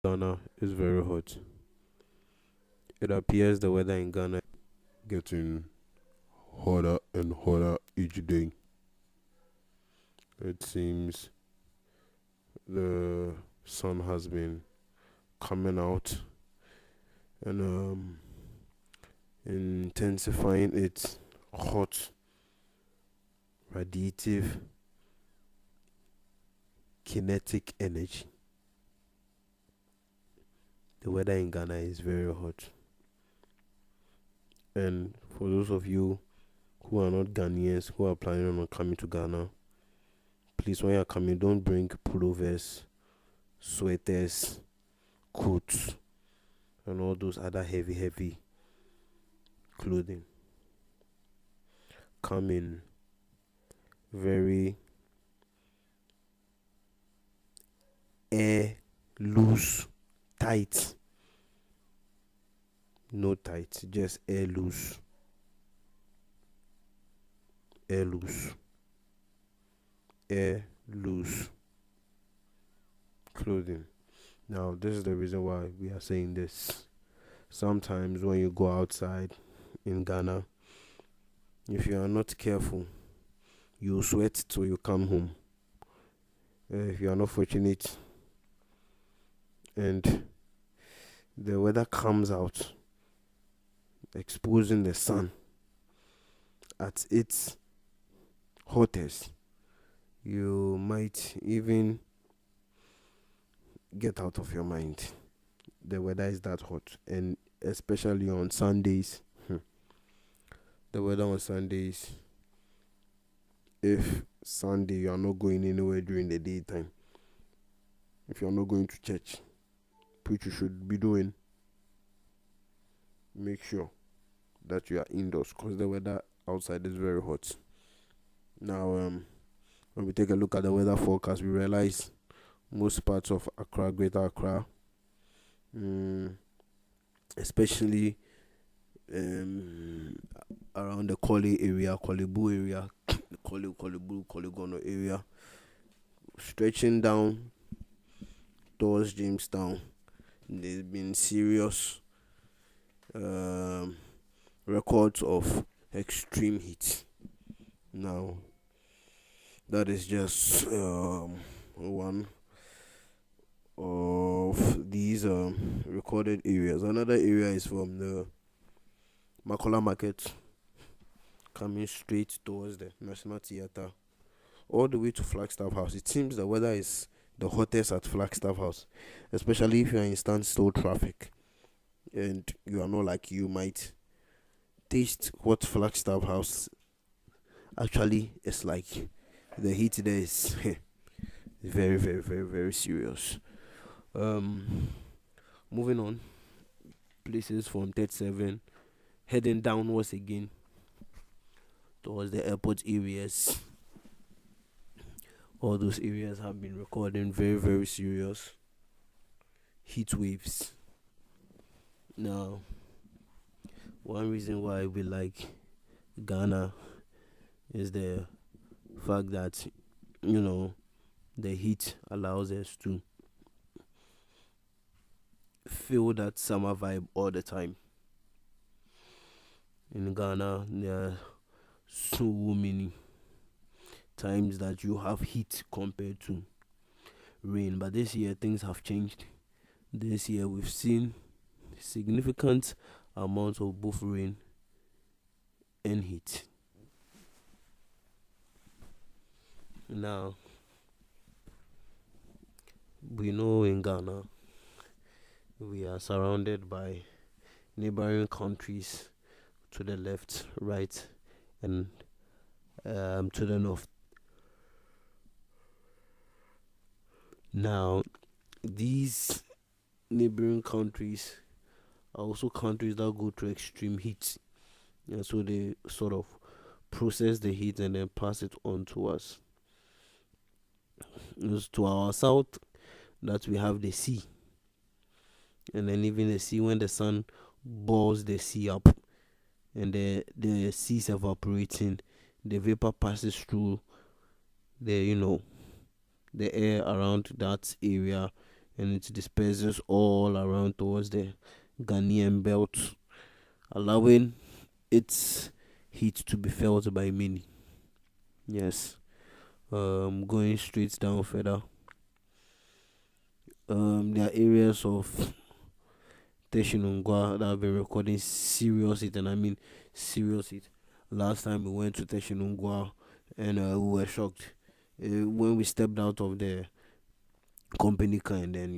Ghana is very hot. It appears the weather in Ghana getting hotter and hotter each day. It seems the sun has been coming out and intensifying its hot, radiative, kinetic energy. The weather in Ghana is very hot. And for those of you who are not Ghanaians who are planning on coming to Ghana, please, when you're coming, don't bring pullovers, sweaters, coats, and all those other heavy clothing. Come in very air loose, tight. No tight, just air loose. Air loose. Air loose clothing. Now, this is the reason why we are saying this. Sometimes when you go outside in Ghana, if you are not careful, you sweat till you come home. If you are not fortunate and the weather comes out, exposing the sun at its hottest, you might even get out of your mind. The weather is that hot, and especially on Sundays. The weather on Sundays, if Sunday you are not going anywhere during the daytime, if you are not going to church, which you should be doing, make sure that you are indoors because the weather outside is very hot. Now, when we take a look at the weather forecast, we realize most parts of Accra, Greater Accra, especially around the Korle area, Korle-Bu area, Korle-Bu, Korle-Gonno area, stretching down towards Jamestown. There's been serious records of extreme heat. Now, that is just one of these recorded areas. Another area is from the Makola Market, coming straight towards the National Theatre, all the way to Flagstaff House. It seems the weather is the hottest at Flagstaff House, especially if you are in standstill traffic and you are not like you might taste what Flagstaff House actually is like. The heat there is very, very, very, very serious. Moving on, places from 37 heading downwards again towards the airport areas. All those areas have been recording very, very serious heat waves. Now, one reason why we like Ghana is the fact that, the heat allows us to feel that summer vibe all the time. In Ghana, there are so many times that you have heat compared to rain, but this year things have changed. This year we've seen significant amounts of both rain and heat. Now, we know in Ghana we are surrounded by neighboring countries to the left, right, and to the north. Now, these neighboring countries are also countries that go through extreme heat, and so they sort of process the heat and then pass it on to us. It's to our south that we have the sea, and then even the sea, when the sun boils the sea up and the sea is evaporating, the vapor passes through the the air around that area and it disperses all around towards the Ghanaian belt, allowing its heat to be felt by many. Yes. Going straight down further, there are areas of Teshinungwa that have been recording serious heat, and I mean serious heat. Last time we went to Teshinungwa, and we were shocked when we stepped out of the company car, and then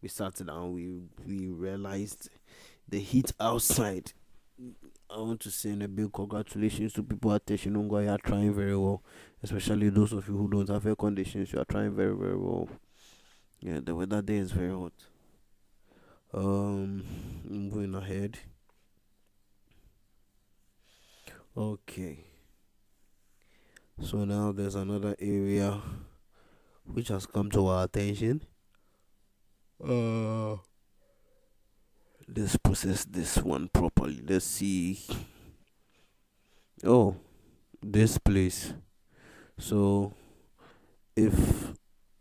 we sat down. We realized the heat outside. I want to say a big congratulations to people at Teshinungwa. You are trying very well, especially those of you who don't have air conditions. You are trying very very well. Yeah, the weather there is very hot. Moving ahead. Okay. So now there's another area which has come to our attention. Uh, let's process this one properly. Let's see. Oh, this place. So, if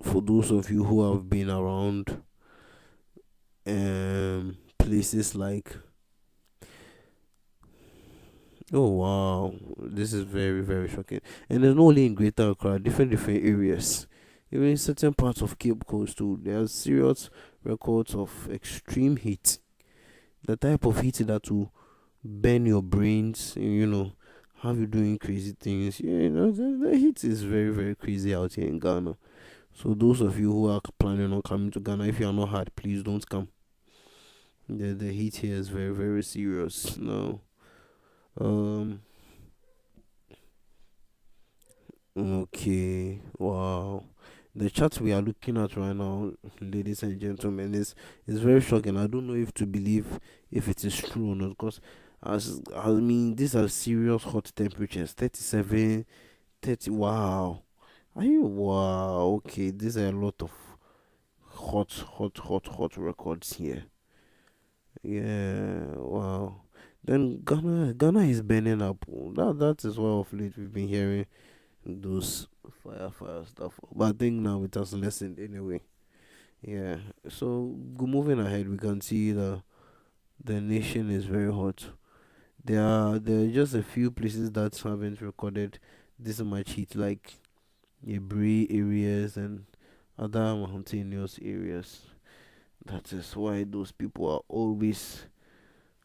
for those of you who have been around places like, oh wow, this is very very shocking, and it's not only in Greater Accra, different areas. Even in certain parts of Cape Coast too, there are serious records of extreme heat. The type of heat that will burn your brains, have you doing crazy things. Yeah, the heat is very very crazy out here in Ghana. So those of you who are planning on coming to Ghana, if you are not hard, please don't come. The heat here is very very serious now. Um. Okay. Wow. The chart we are looking at right now, ladies and gentlemen, is very shocking. I don't know if to believe if it is true or not, because I mean these are serious hot temperatures, 37, 30. Wow. Are you wow? Okay, these are a lot of hot records here. Yeah. Wow. Then Ghana is burning up. That is why of late we've been hearing those fire stuff. But I think now it has lessened anyway. Yeah. So moving ahead, we can see the nation is very hot. There are just a few places that haven't recorded this much heat, like Yebri areas and other mountainous areas. That is why those people are always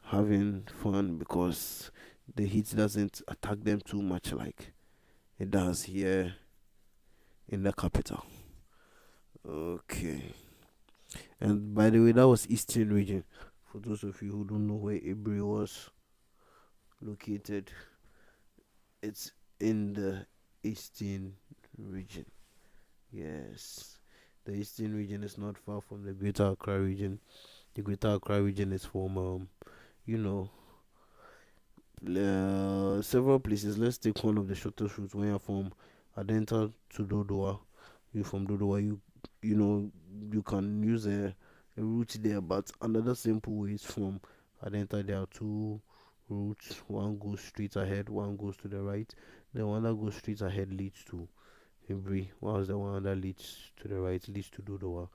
having fun, because the heat doesn't attack them too much like it does here in the capital. Okay. And by the way, that was Eastern region. For those of you who don't know where Ibri was located, it's in the Eastern region. Yes. The Eastern region is not far from the Greater Accra region. The Greater Accra region is from you know, several places. Let's take one of the shortest routes. When you're from Adenta to Dodoa, you from Dodoa, you can use a route there. But another simple way is from Adenta. There are two routes. One goes straight ahead, one goes to the right. The one that goes straight ahead leads to Hibri, whilst the one that leads to the right leads to Dodoa.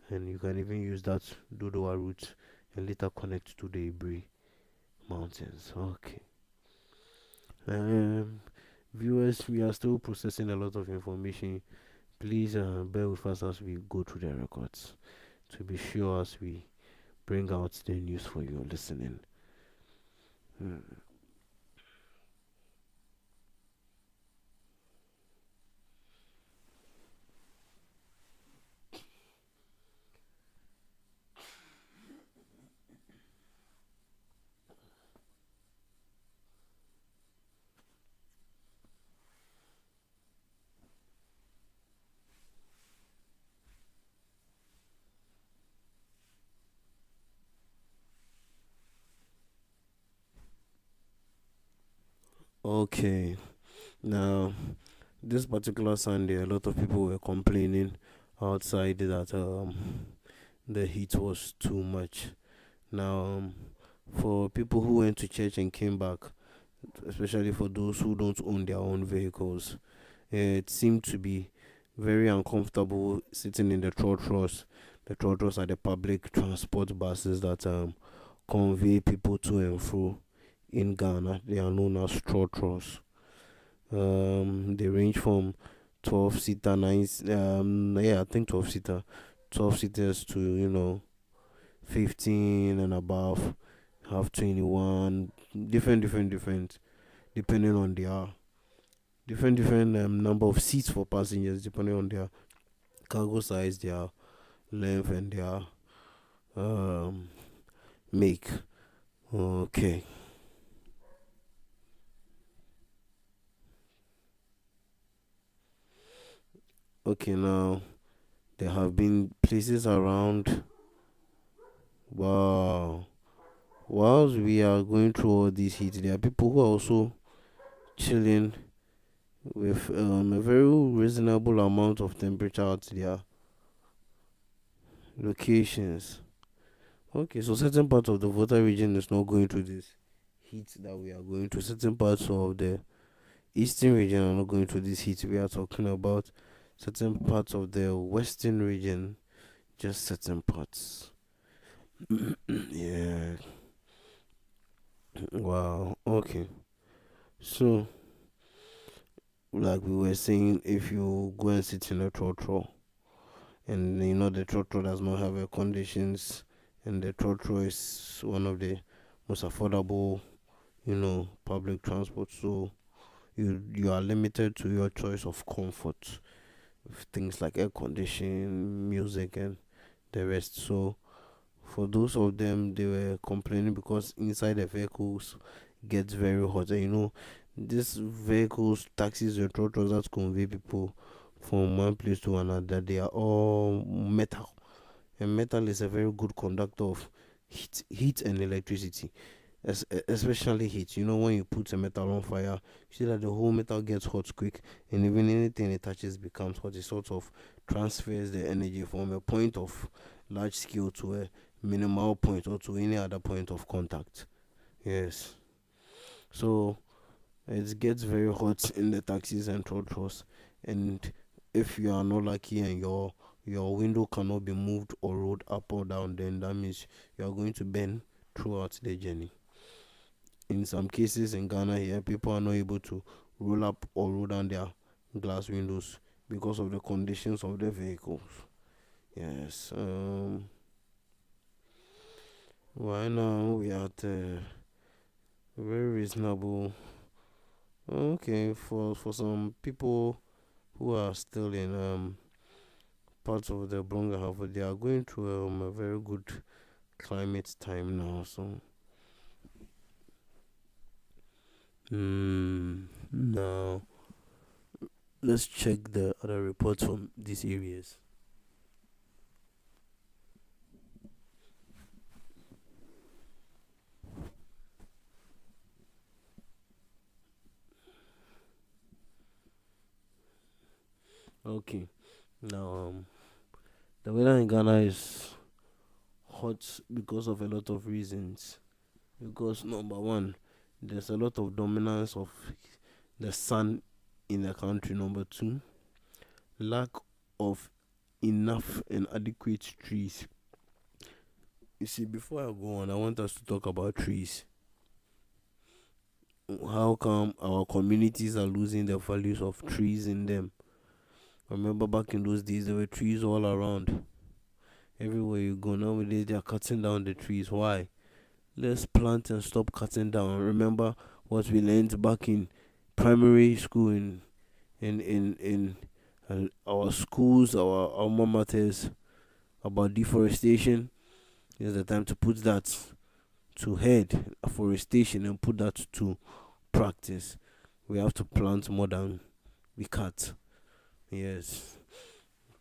And you can even use that Dodoa route and later connect to the Hibri mountains. Okay. Um, Viewers, we are still processing a lot of information. Please bear with us as we go through the records to be sure as we bring out the news for you listening. Hmm. Okay, now this particular Sunday, a lot of people were complaining outside that the heat was too much. Now, for people who went to church and came back, especially for those who don't own their own vehicles, it seemed to be very uncomfortable sitting in the trotros. The trotros are the public transport buses that convey people to and fro in Ghana. They are known as trotros. They range from 12 seater, 9, yeah, I think 12 seater, 12 seaters to 15 and above, have 21, different, depending on their different number of seats for passengers, depending on their cargo size, their length, and their um, make. Okay, okay. Now there have been places around. Wow. Whilst we are going through all this heat, there are people who are also chilling with a very reasonable amount of temperature at their locations. Okay, so certain parts of the Volta region is not going through this heat that we are going through. Certain parts of the eastern region are not going through this heat we are talking about. Certain parts of the western region, just certain parts. Yeah. Wow. Okay. So, like we were saying, if you go and sit in a trotro, and the trotro does not have air conditions, and the trotro is one of the most affordable, public transport. So you are limited to your choice of comfort, things like air conditioning, music, and the rest. So for those of them, they were complaining because inside the vehicles gets very hot. And these vehicles, taxis, and trotros that convey people from one place to another, they are all metal. And metal is a very good conductor of heat and electricity, especially heat. When you put a metal on fire, you see that the whole metal gets hot quick, and even anything it touches becomes hot. It sort of transfers the energy from a point of large scale to a minimal point or to any other point of contact. Yes. So it gets very hot in the taxis and trotros, and if you are not lucky and your window cannot be moved or rolled up or down, then that means you are going to burn throughout the journey. In some cases in Ghana here, people are not able to roll up or roll down their glass windows because of the conditions of the vehicles. Yes. Right now we are at a very reasonable. Okay, for some people who are still in parts of the Bronga Harvard, they are going through a very good climate time now. So, now let's check the other reports from these areas. Okay, now the weather in Ghana is hot because of a lot of reasons. Because number one, there's a lot of dominance of the sun in the country. Number two, lack of enough and adequate trees. You see, before I go on, I want us to talk about trees. How come our communities are losing the values of trees in them? Remember back in those days, there were trees all around. Everywhere you go nowadays, they are cutting down the trees. Why? Let's plant and stop cutting down. Remember what we learned back in primary school in our schools, our alma maters about deforestation. It's the time to put that to head, afforestation, and put that to practice. We have to plant more than we cut. Yes,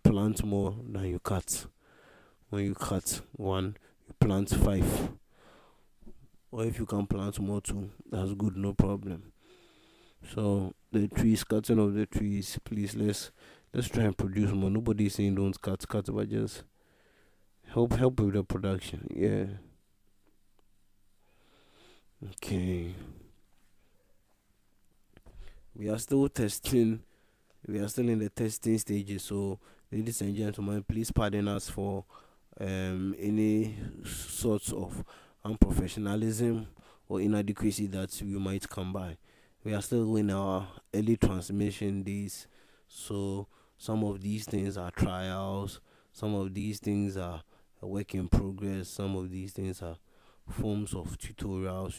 plant more than you cut. When you cut one, you plant five. Or if you can plant more too, that's good, no problem. So the trees, cutting of the trees, please let's try and produce more. Nobody is saying don't cut, but just help with the production. Yeah. Okay. We are still testing We are still in the testing stages, so ladies and gentlemen, please pardon us for any sorts of unprofessionalism or inadequacy that we might come by. We are still in our early transmission days, so some of these things are trials, some of these things are a work in progress, some of these things are forms of tutorials,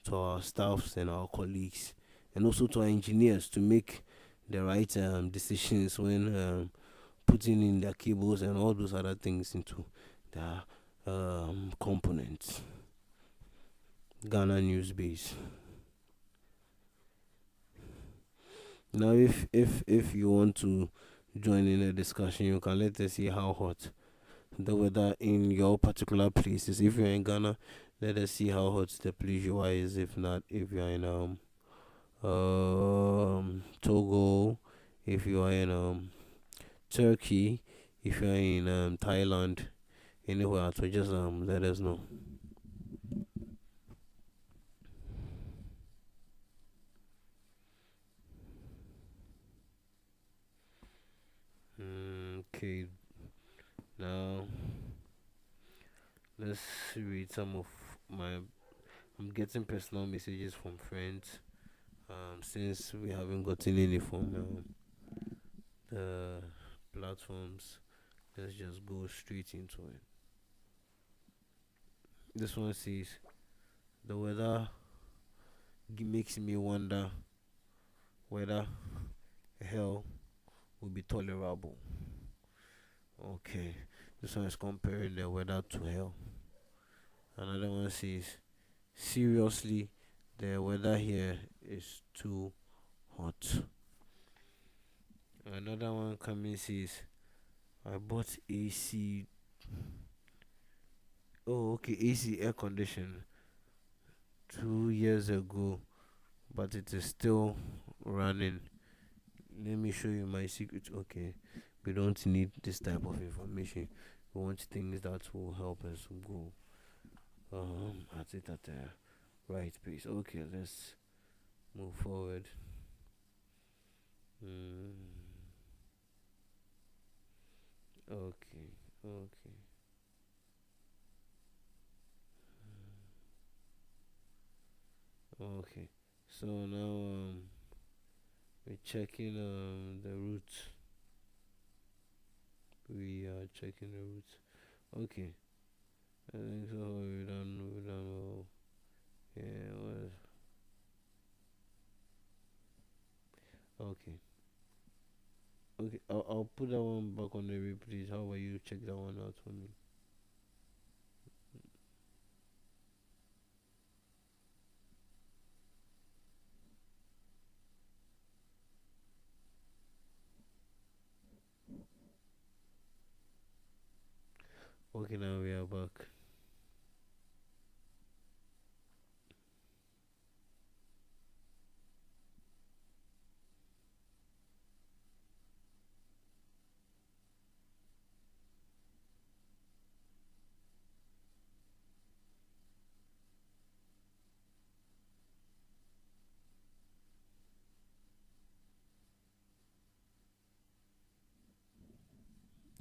to our staffs and our colleagues, and also to our engineers to make the right decisions when putting in their cables and all those other things into their components. Ghana News Base. Now, if you want to join in a discussion, you can let us see how hot the weather in your particular places. If you're in Ghana, let us see how hot the place you are is. If not, if you're in Togo, if you are in Turkey, if you're in Thailand, anywhere, so just let us know. Okay, now let's read some of my. I'm getting personal messages from friends. Since we haven't gotten any from the platforms, let's just go straight into it. This one says the weather makes me wonder whether hell will be tolerable. Okay, this one is comparing the weather to hell. Another one says, seriously, the weather here is too hot. Another one coming says, I bought AC. Oh, okay, AC air condition 2 years ago, but it is still running. Let me show you my secret. Okay, we don't need this type of information. We want things that will help us go at it at the right pace. Okay, let's move forward. Mm, okay, okay. Okay, so now we're checking the route. We are checking the route. Okay, I think so. We done well. Yeah, well, okay. Okay, I'll put that one back on the replays. How about you check that one out for me? Okay, now we are back.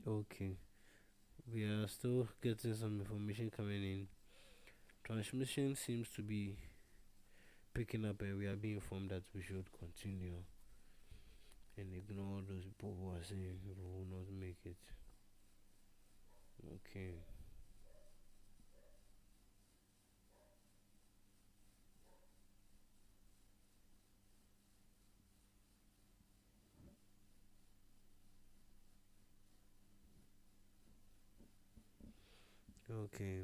Okay, we are still getting some information coming in. Transmission seems to be picking up, and we are being informed that we should continue and ignore those people who are saying we will not make it. Okay. Okay,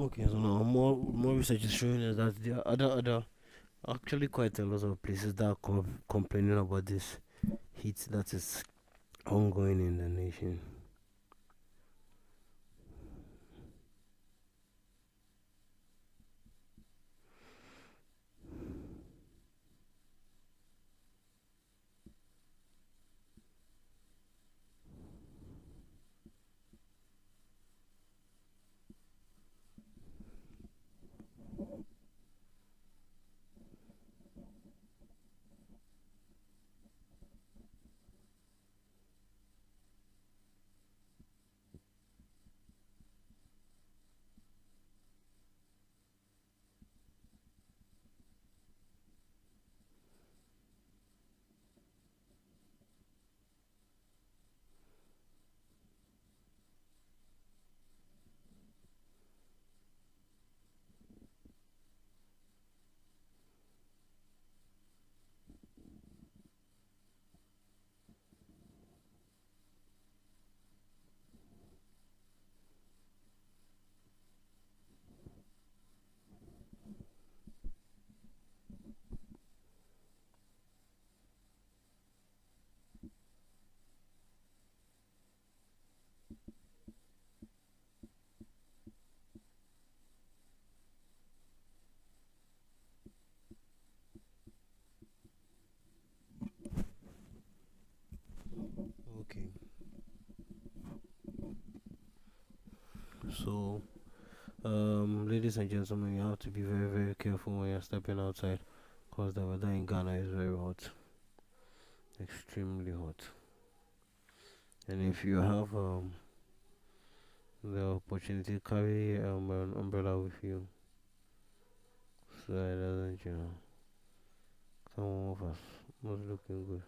Okay, so now more research is showing us that there are other actually quite a lot of places that are complaining about this heat that is ongoing in the nation. Okay, so ladies and gentlemen, you have to be very very careful when you're stepping outside, because the weather in Ghana is very hot, extremely hot. And if you have the opportunity, carry an umbrella with you so it doesn't, come off us not looking good.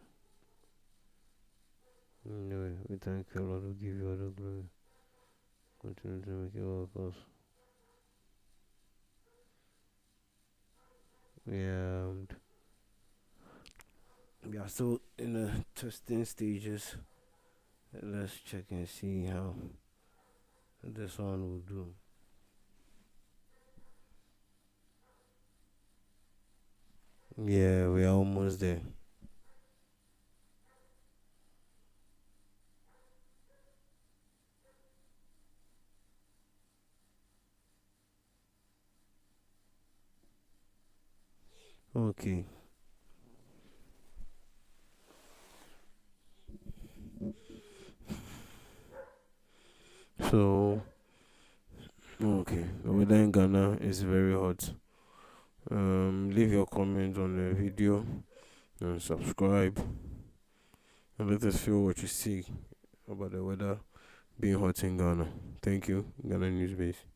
Anyway, we thank you, Lord. We give you all the glory. Continue to make it work us. Yeah, we are still in the testing stages. Let's check and see how this one will do. Yeah, we are almost there. Okay, so okay, the weather in Ghana is very hot. Leave your comment on the video and subscribe, and let us feel what you see about the weather being hot in Ghana. Thank you, Ghana News Base.